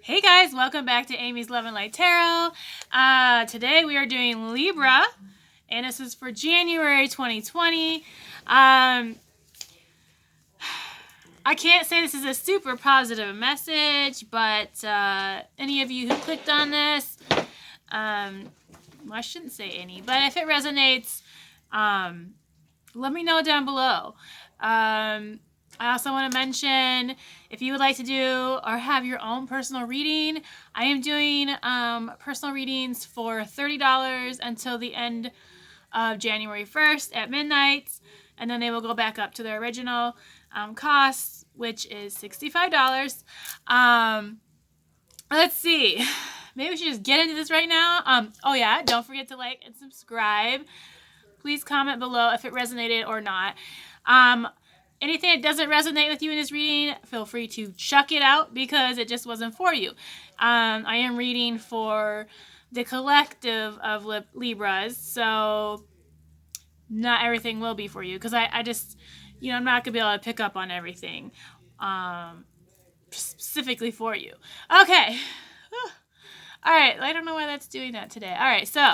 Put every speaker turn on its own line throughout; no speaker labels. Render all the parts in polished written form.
Hey guys, welcome back to Amy's Love and Light Tarot. Today we are doing Libra, and this is for January 2020. I can't say this is a super positive message, but any of you who clicked on this, well, I shouldn't say any, but if it resonates, let me know down below. I also want to mention, if you would like to do or have your own personal reading, I am doing personal readings for $30 until the end of January 1st at midnight, and then they will go back up to their original cost, which is $65. Let's see. Maybe we should just get into this right now. Oh yeah, don't forget to like and subscribe. Please comment below if it resonated or not. Anything that doesn't resonate with you in this reading, feel free to chuck it out because it just wasn't for you. I am reading for the collective of Libras, so not everything will be for you because I just, I'm not going to be able to pick up on everything specifically for you. Okay. All right. I don't know why that's doing that today. All right. So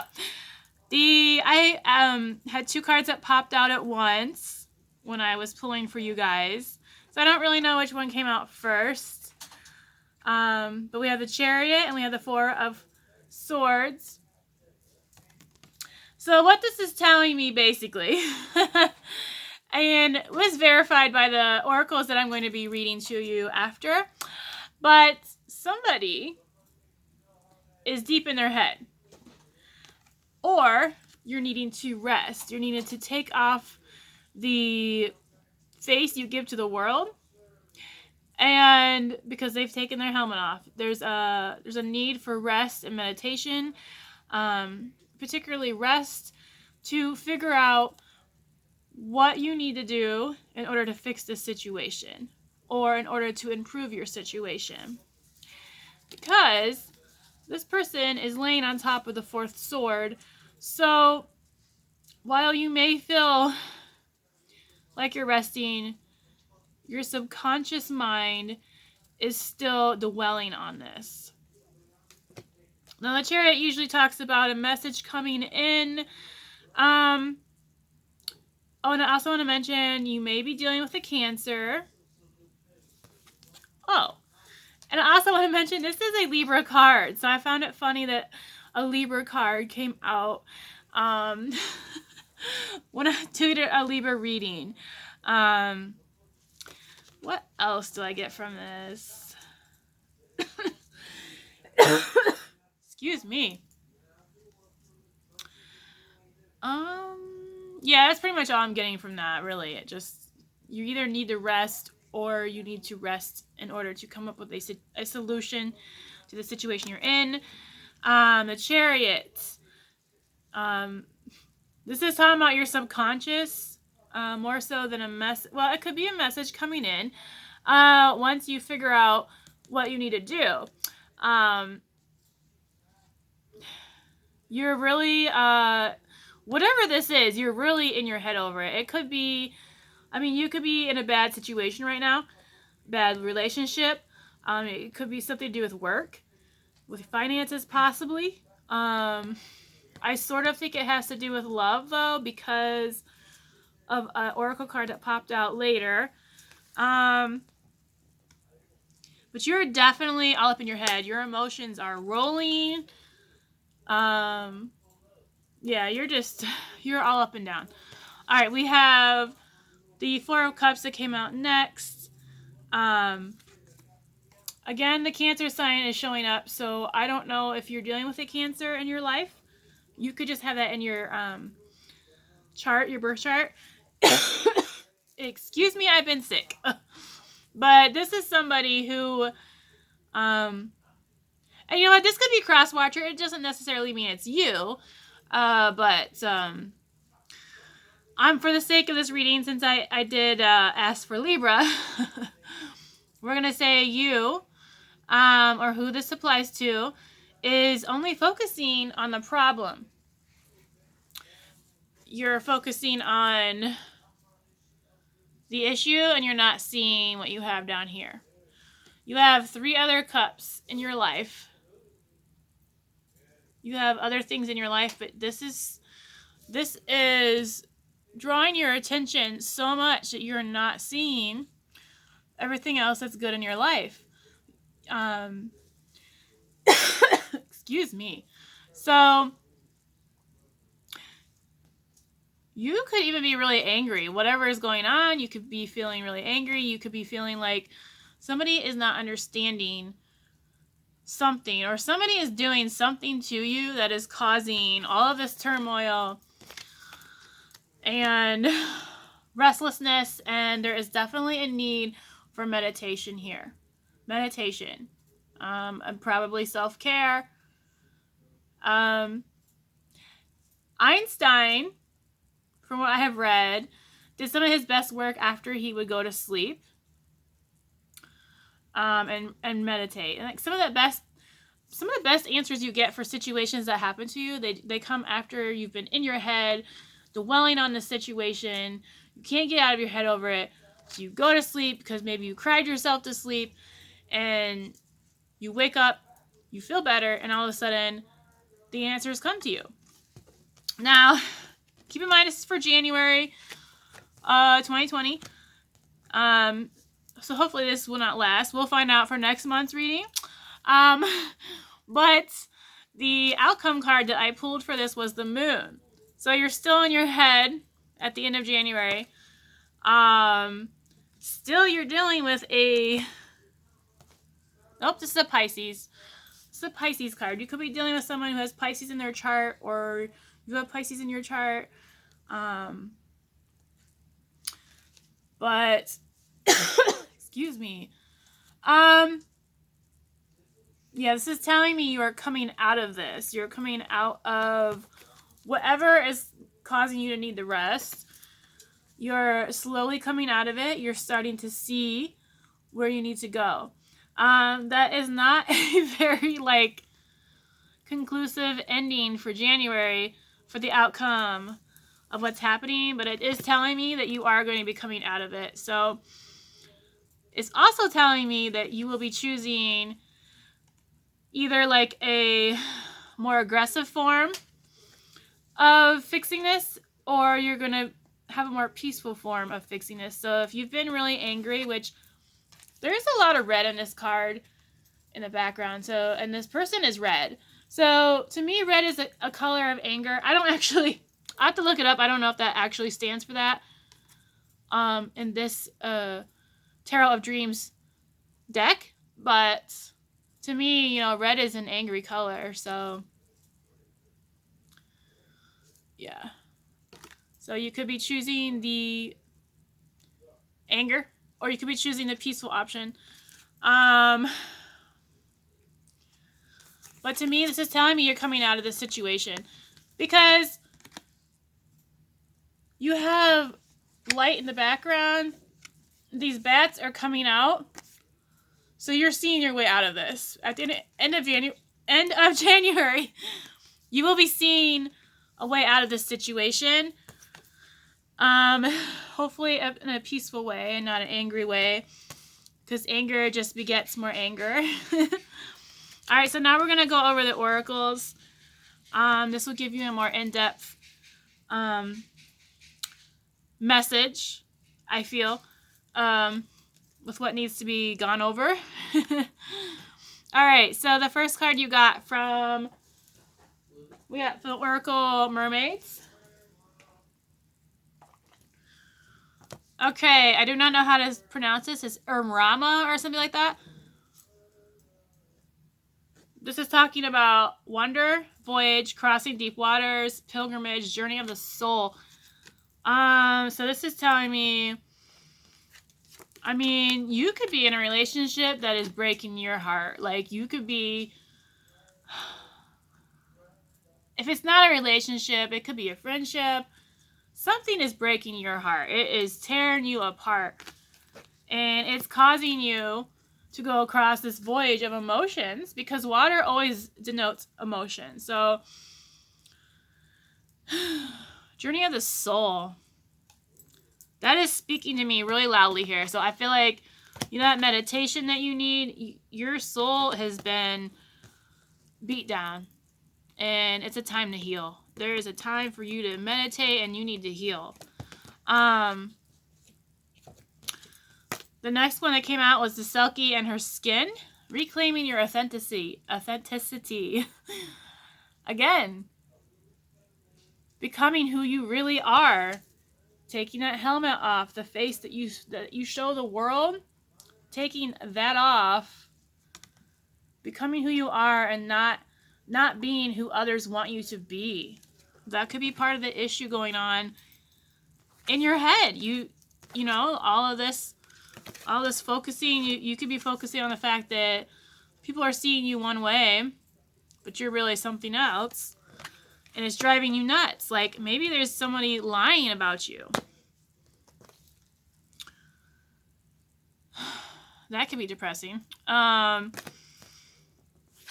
I had two cards that popped out at once when I was pulling for you guys. So I don't really know which one came out first. But we have the Chariot and we have the Four of Swords. So what this is telling me basically, and was verified by the oracles that I'm going to be reading to you after, but somebody is deep in their head. Or you're needing to rest. You're needing to take off the face you give to the world, and because they've taken their helmet off, there's a need for rest and meditation, particularly rest to figure out what you need to do in order to fix the situation or in order to improve your situation, because this person is laying on top of the fourth sword. So while you may feel like you're resting, your subconscious mind is still dwelling on this. Now, the Chariot usually talks about a message coming in. Oh, and I also want to mention you may be dealing with a Cancer. Oh, and I also want to mention this is a Libra card. So I found it funny that a Libra card came out when I did a Libra reading. What else do I get from this? Excuse me. Yeah, that's pretty much all I'm getting from that, really. It just, you either need to rest or you need to rest in order to come up with a solution to the situation you're in. The Chariot. This is talking about your subconscious, more so than a mess. Well, it could be a message coming in once you figure out what you need to do. You're really, whatever this is, you're really in your head over it. It could be, you could be in a bad situation right now, bad relationship. It could be something to do with work, with finances possibly. I sort of think it has to do with love, though, because of an oracle card that popped out later. But you're definitely all up in your head. Your emotions are rolling. Yeah, you're all up and down. All right, we have the Four of Cups that came out next. Again, the Cancer sign is showing up, so I don't know if you're dealing with a Cancer in your life. You could just have that in your chart, your birth chart. Excuse me, I've been sick. But this is somebody who, and you know what, this could be cross-watcher. It doesn't necessarily mean it's you. But I'm, for the sake of this reading, since I did ask for Libra, we're going to say you, or who this applies to, is only focusing on the problem. You're focusing on the issue and you're not seeing what you have down here. You have 3 other cups in your life. You have other things in your life, but this is drawing your attention so much that you're not seeing everything else that's good in your life. Excuse me. So you could even be really angry. Whatever is going on, you could be feeling really angry. You could be feeling like somebody is not understanding something, or somebody is doing something to you that is causing all of this turmoil and restlessness, and there is definitely a need for meditation here. Meditation. And probably self-care. Einstein, from what I have read, did some of his best work after he would go to sleep and meditate. And like some of the best answers you get for situations that happen to you, they come after you've been in your head, dwelling on the situation. You can't get out of your head over it. So you go to sleep because maybe you cried yourself to sleep, and you wake up, you feel better, and all of a sudden the answers come to you. Now, keep in mind this is for January 2020. So hopefully this will not last. We'll find out for next month's reading. But the outcome card that I pulled for this was the moon. So you're still in your head at the end of January. Still you're dealing with a... Nope, this is a Pisces. This is a Pisces card. You could be dealing with someone who has Pisces in their chart, or you have Pisces in your chart. But excuse me. Yeah, this is telling me you are coming out of this. You're coming out of whatever is causing you to need the rest. You're slowly coming out of it. You're starting to see where you need to go. That is not a very, conclusive ending for January for the outcome of what's happening, but it is telling me that you are going to be coming out of it. So it's also telling me that you will be choosing either a more aggressive form of fixing this, or you're going to have a more peaceful form of fixing this. So if you've been really angry, which there's a lot of red in this card in the background, and this person is red. So to me, red is a color of anger. I have to look it up. I don't know if that actually stands for that in this Tarot of Dreams deck, but to me, red is an angry color. So yeah. So you could be choosing the anger, or you could be choosing the peaceful option. But to me, this is telling me you're coming out of this situation, because you have light in the background. These bats are coming out. So you're seeing your way out of this. At the end of January, you will be seeing a way out of this situation. Hopefully in a peaceful way and not an angry way, because anger just begets more anger. All right, so now we're going to go over the oracles. This will give you a more in-depth message, I feel, with what needs to be gone over. All right, so the first card you got we got the Oracle Mermaids. Okay, I do not know how to pronounce this. It's Rama or something like that. This is talking about wonder, voyage, crossing deep waters, pilgrimage, journey of the soul. So this is telling me, you could be in a relationship that is breaking your heart. You could be, if it's not a relationship, it could be a friendship. Something is breaking your heart. It is tearing you apart. And it's causing you to go across this voyage of emotions, because water always denotes emotion. So, journey of the soul. That is speaking to me really loudly here. So I feel like You know, that meditation that you need, your soul has been beat down, and it's a time to heal. There is a time for you to meditate, and you need to heal. The next one that came out was the Selkie and her skin. Reclaiming your authenticity. Again, becoming who you really are. Taking that helmet off, the face that you show the world. Taking that off. Becoming who you are and not being who others want you to be. That could be part of the issue going on in your head. You know, all this focusing, you could be focusing on the fact that people are seeing you one way, but you're really something else, and it's driving you nuts. Like, maybe there's somebody lying about you. That could be depressing. Yeah,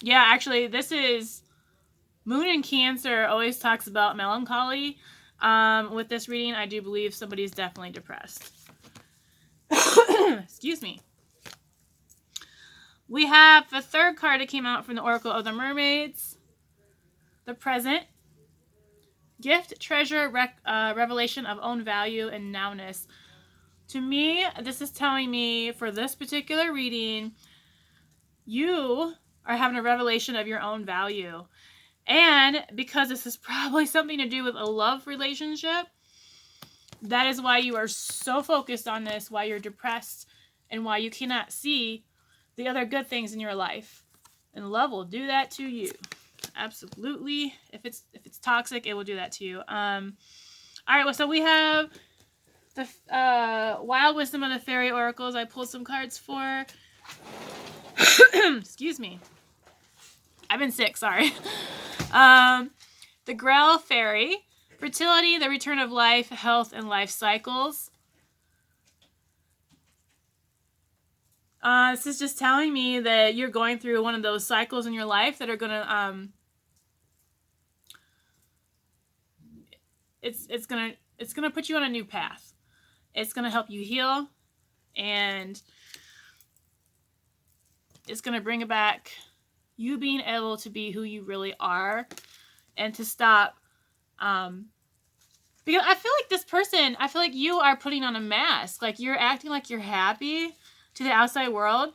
actually, this is Moon in Cancer always talks about melancholy. With this reading, I do believe somebody's definitely depressed. Excuse me. We have the third card that came out from the Oracle of the Mermaids. The Present. Gift, treasure, revelation of own value and nowness. To me, this is telling me for this particular reading, you are having a revelation of your own value. And because this is probably something to do with a love relationship, that is why you are so focused on this, why you're depressed, and why you cannot see the other good things in your life. And love will do that to you. Absolutely. If it's toxic, it will do that to you. All right, well, so we have the Wild Wisdom of the Fairy Oracles. I pulled some cards for. Excuse me. I've been sick, sorry. The Grail Fairy. Fertility, the return of life, health, and life cycles. This is just telling me that you're going through one of those cycles in your life that are gonna it's gonna put you on a new path. It's gonna help you heal, and it's gonna bring back you being able to be who you really are, and to stop because I feel like this person, I feel like you are putting on a mask. Like, you're acting like you're happy to the outside world,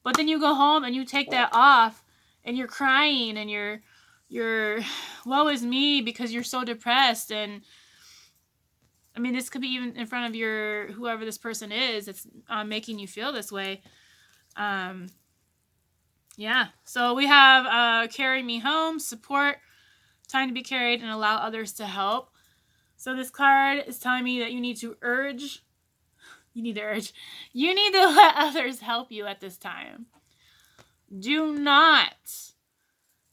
but then you go home and you take that off, and you're crying, and you're woe is me because you're so depressed. And I mean, this could be even in front of your whoever this person is that's making you feel this way. Yeah, so we have carry me home, support, time to be carried, and allow others to help. So this card is telling me that you need to let others help you at this time. Do not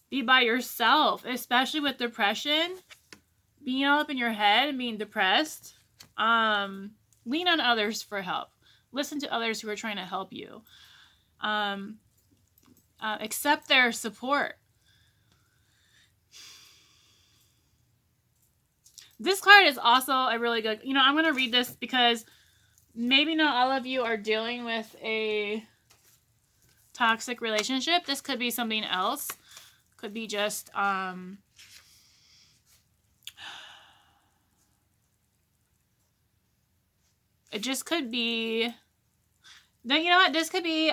be by yourself, especially with depression, being all up in your head and being depressed. Lean on others for help. Listen to others who are trying to help you. Accept their support. This card is also a really good, I'm going to read this because maybe not all of you are dealing with a toxic relationship. This could be something else. Could be just, it just could be, you know what, this could be,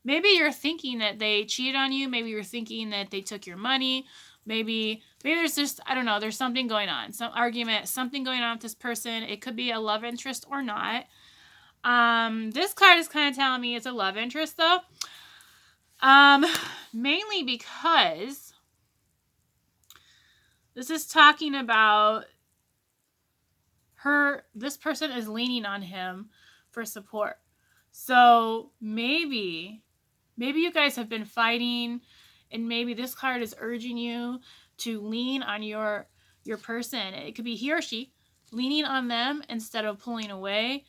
maybe you're thinking that they cheated on you. Maybe you're thinking that they took your money. Maybe there's just, I don't know, there's something going on. Some argument, something going on with this person. It could be a love interest or not. This card is kind of telling me it's a love interest, though. Mainly because this is talking about this person is leaning on him for support. So maybe you guys have been fighting, and maybe this card is urging you to lean on your person. It could be he or she, leaning on them instead of pulling away.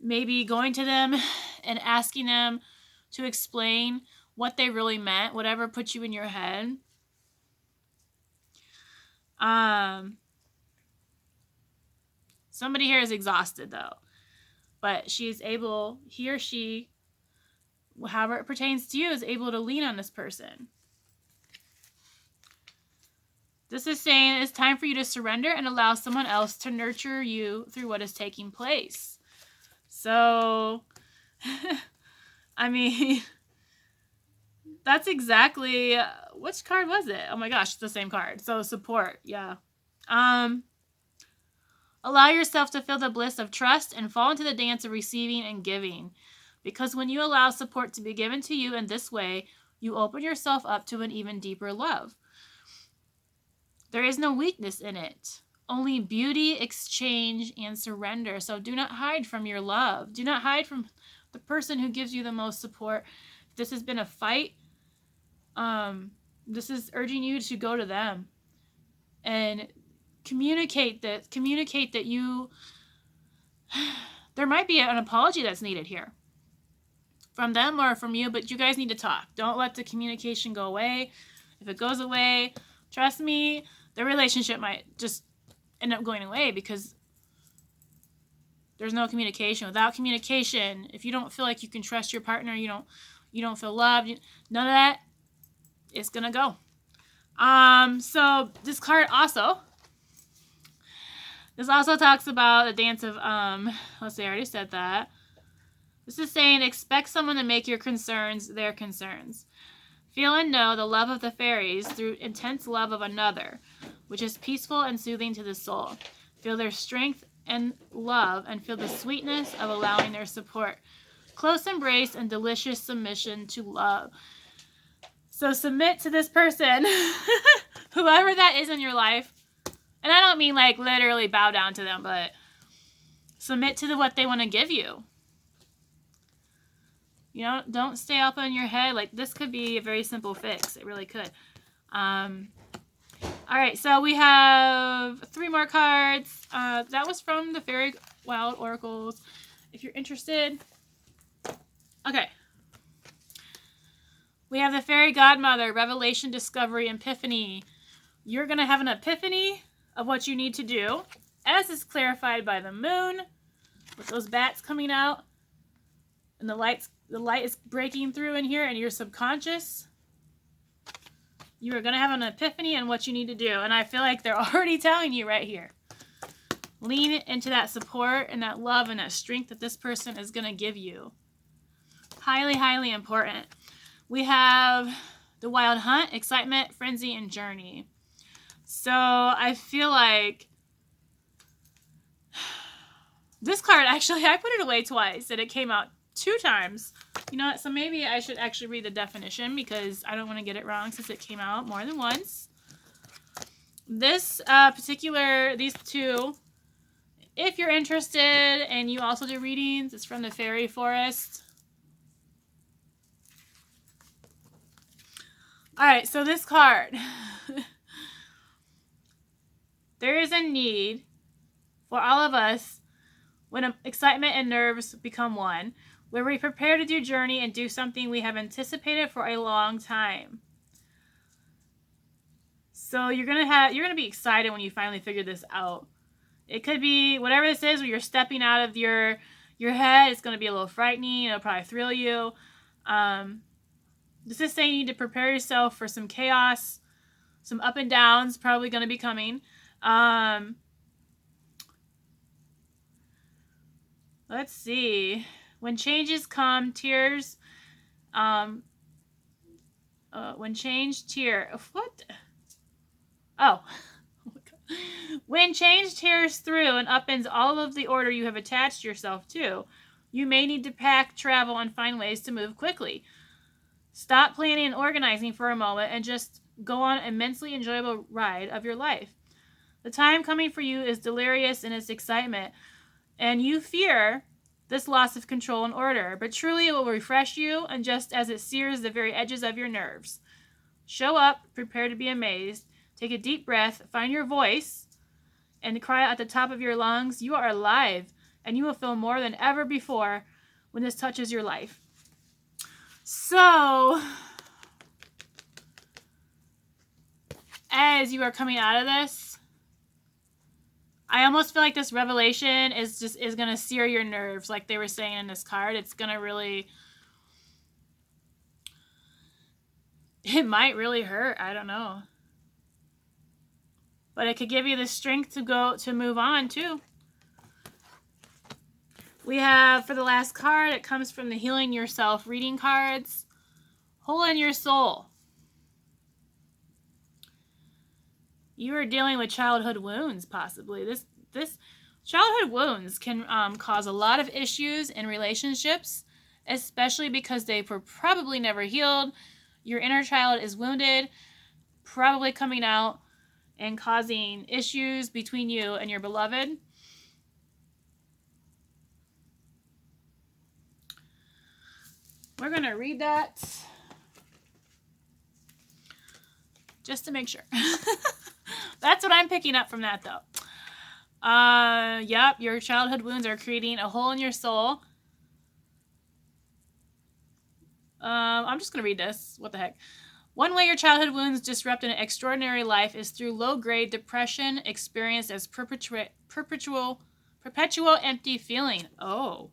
Maybe going to them and asking them to explain what they really meant, whatever put you in your head. Somebody here is exhausted, though. but he or she, however it pertains to you, is able to lean on this person. This is saying it's time for you to surrender and allow someone else to nurture you through what is taking place. So, I mean, that's exactly, which card was it? Oh my gosh, it's the same card. So support, yeah. Allow yourself to feel the bliss of trust and fall into the dance of receiving and giving. Because when you allow support to be given to you in this way, you open yourself up to an even deeper love. There is no weakness in it, only beauty, exchange, and surrender. So do not hide from your love. Do not hide from the person who gives you the most support. If this has been a fight, this is urging you to go to them and communicate that you, there might be an apology that's needed here from them or from you, but you guys need to talk. Don't let the communication go away. If it goes away, trust me, the relationship might just end up going away because there's no communication. Without communication, if you don't feel like you can trust your partner, you don't feel loved, none of that, it's gonna go. So this card also talks about the dance of, let's see, I already said that. This is saying expect someone to make your concerns their concerns. Feel and know the love of the fairies through intense love of another, which is peaceful and soothing to the soul. Feel their strength and love and feel the sweetness of allowing their support. Close embrace and delicious submission to love. So submit to this person, whoever that is in your life. And I don't mean like literally bow down to them, but submit to what they want to give you. You know, don't stay up in your head. Like, this could be a very simple fix. It really could. All right, so we have 3 more cards. That was from the Fairy Wild Oracles. If you're interested. Okay. We have the Fairy Godmother, Revelation, Discovery, Epiphany. You're going to have an epiphany of what you need to do, as is clarified by the moon, with those bats coming out, and the light is breaking through in here, and your subconscious. You are going to have an epiphany on what you need to do, and I feel like they're already telling you right here. Lean into that support and that love and that strength that this person is going to give you. Highly, highly important. We have the Wild Hunt, Excitement, Frenzy, and Journey. So I feel like this card, actually, I put it away twice, and it came out 2 times. You know what? So maybe I should actually read the definition because I don't want to get it wrong since it came out more than once. This these 2, if you're interested and you also do readings, it's from the Fairy Forest. All right, so this card. There is a need for all of us when excitement and nerves become one, where we prepare to do journey and do something we have anticipated for a long time. So you're gonna be excited when you finally figure this out. It could be whatever this is, where you're stepping out of your head. It's gonna be a little frightening. It'll probably thrill you. This is saying you need to prepare yourself for some chaos, some up and downs probably gonna be coming. Let's see. When changes come, tears. When change tear. What? Oh. When change tears through and upends all of the order you have attached yourself to, you may need to pack, travel, and find ways to move quickly. Stop planning and organizing for a moment and just go on an immensely enjoyable ride of your life. The time coming for you is delirious in its excitement, and you fear this loss of control and order, but truly it will refresh you, and just as it sears the very edges of your nerves. Show up, prepare to be amazed, take a deep breath, find your voice, and cry out at the top of your lungs, you are alive, and you will feel more than ever before when this touches your life. So, as you are coming out of this, I almost feel like this revelation is going to sear your nerves, like they were saying in this card. It's going to really, it might really hurt. I don't know. But it could give you the strength to move on too. We have, for the last card, it comes from the Healing Yourself reading cards. Hole in your soul. You are dealing with childhood wounds, possibly. This childhood wounds can cause a lot of issues in relationships, especially because they were probably never healed. Your inner child is wounded, probably coming out and causing issues between you and your beloved. We're going to read that just to make sure. That's what I'm picking up from that, though. Yep, your childhood wounds are creating a hole in your soul. I'm just going to read this. What the heck? One way your childhood wounds disrupt an extraordinary life is through low-grade depression experienced as perpetual empty feeling. Oh,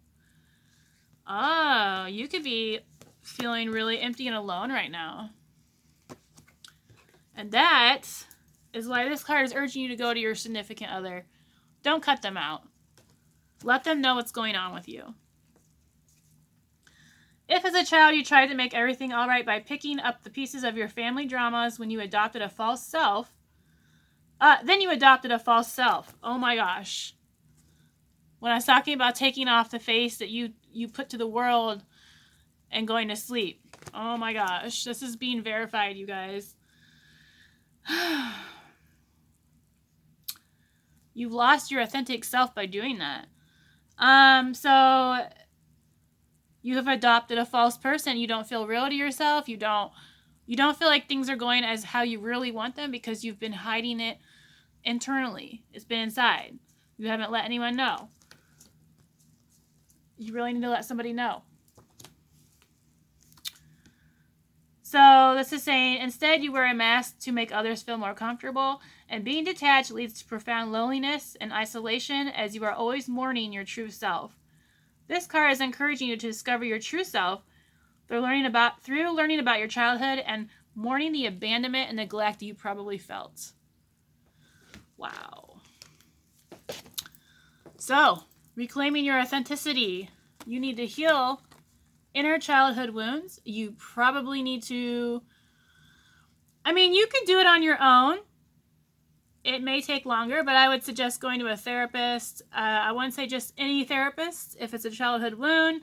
you could be feeling really empty and alone right now. And that is why this card is urging you to go to your significant other. Don't cut them out. Let them know what's going on with you. If as a child you tried to make everything all right by picking up the pieces of your family dramas when you adopted a false self, then you adopted a false self. Oh my gosh. When I was talking about taking off the face that you put to the world and going to sleep. Oh my gosh. This is being verified, you guys. You've lost your authentic self by doing that. So you have adopted a false person. You don't feel real to yourself. You don't feel like things are going as how you really want them because you've been hiding it internally. It's been inside. You haven't let anyone know. You really need to let somebody know. So this is saying, instead you wear a mask to make others feel more comfortable, and being detached leads to profound loneliness and isolation as you are always mourning your true self. This card is encouraging you to discover your true self through learning about your childhood and mourning the abandonment and neglect you probably felt. Wow. So, reclaiming your authenticity. You need to heal inner childhood wounds. You probably need to... you can do it on your own. It may take longer, but I would suggest going to a therapist. I wouldn't say just any therapist if it's a childhood wound.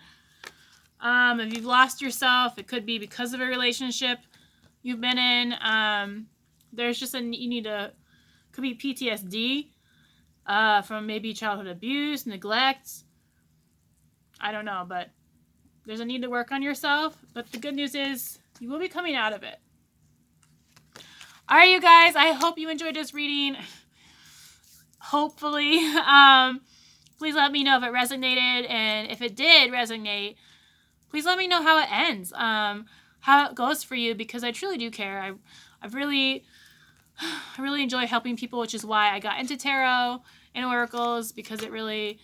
If you've lost yourself, it could be because of a relationship you've been in. There's just could be PTSD from maybe childhood abuse, neglect. I don't know, but there's a need to work on yourself. But the good news is you will be coming out of it. All right, you guys, I hope you enjoyed this reading. Hopefully. Please let me know if it resonated. And if it did resonate, please let me know how it ends. How it goes for you, because I truly do care. I really enjoy helping people, which is why I got into tarot and oracles, because I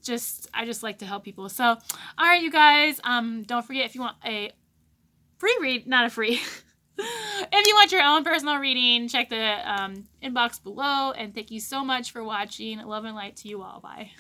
just like to help people. So, all right, you guys, don't forget, if you want a free read, not a free, if you want your own personal reading, check the inbox below. And thank you so much for watching. Love and light to you all. Bye.